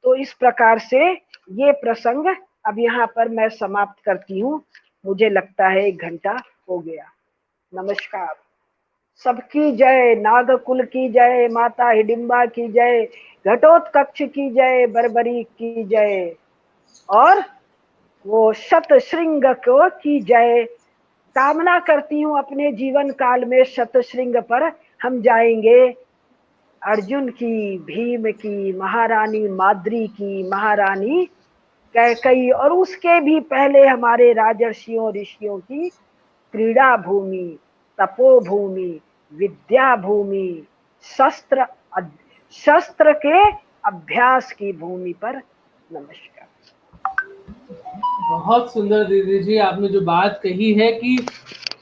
Speaker 2: तो इस प्रकार से ये प्रसंग अब यहाँ पर मैं समाप्त करती हूँ। मुझे लगता है 1 घंटा हो गया। नमस्कार। सबकी जय, नागकुल की जय, माता हिडिंबा की जय, घटोत्कच की जय, बर्बरी की जय, और वो शतशृंग को की जय। कामना करती हूँ अपने जीवन काल में शतशृंग पर हम जाएंगे। अर्जुन की, भीम की, महारानी माद्री की, महारानी कैकई, और उसके भी पहले हमारे राजर्षियों ऋषियों की क्रीड़ा भूमि, तपोभूमि, विद्या भूमि, शस्त्र शस्त्र के अभ्यास की भूमि पर नमस्कार।
Speaker 1: बहुत सुंदर दीदी जी, आपने जो बात कही है कि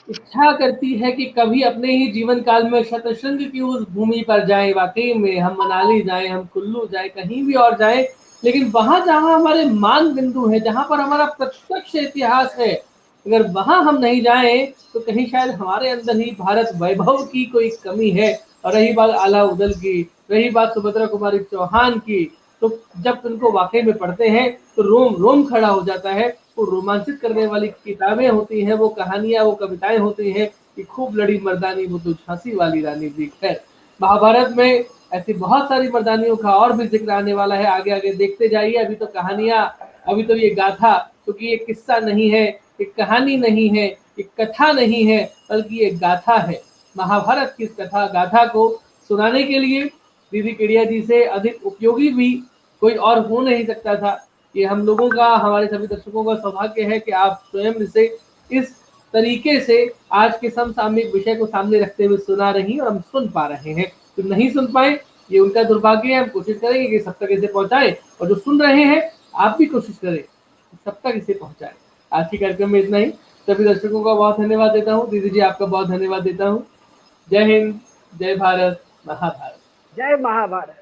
Speaker 1: इच्छा करती है कि कभी अपने ही जीवन काल में शतशृंग की उस भूमि पर जाएं। वाकई में हम मनाली जाएं, हम कुल्लू जाएं, कहीं भी और जाएं, लेकिन वहां जहां हमारे मान बिंदु है, जहां पर हमारा प्रत्यक्ष इतिहास है, अगर वहां हम नहीं जाएं तो कहीं शायद हमारे अंदर ही भारत वैभव की कोई कमी है। और रही बात आला उदल की, रही बात सुभद्रा कुमारी चौहान की, तो जब उनको वाकई में पढ़ते हैं तो रोम रोम खड़ा हो जाता है। वो रोमांचित करने वाली किताबें होती हैं, वो कहानियां, वो कविताएं होती हैं कि खूब लड़ी मर्दानी वो तो झांसी वाली रानी भी। खैर, महाभारत में ऐसी बहुत सारी मर्दानियों का और भी जिक्र आने वाला है, आगे आगे देखते जाइए। अभी तो कहानियां, अभी तो ये गाथा, क्योंकि ये किस्सा नहीं है, एक कहानी नहीं है, एक कथा नहीं है, बल्कि ये गाथा है। महाभारत की इस कथा गाथा को सुनाने के लिए दीदी केडिया जी से अधिक उपयोगी भी कोई और हो नहीं सकता था। ये हम लोगों का, हमारे सभी दर्शकों का सौभाग्य है कि आप स्वयं इसे इस तरीके से आज के समसामयिक विषय को सामने रखते हुए सुना रही और हम सुन पा रहे हैं। तो नहीं सुन पाए, ये उनका दुर्भाग्य है। हम कोशिश करेंगे कि सब तक इसे पहुंचाएं, और जो सुन रहे हैं आप भी कोशिश करें सब तक इसे पहुंचाएं। आज के कार्यक्रम में इतना ही। सभी दर्शकों का बहुत धन्यवाद देता हूँ। दीदी जी आपका बहुत धन्यवाद देता हूँ। जय हिंद, जय भारत, महाभारत।
Speaker 2: जय महाभारत।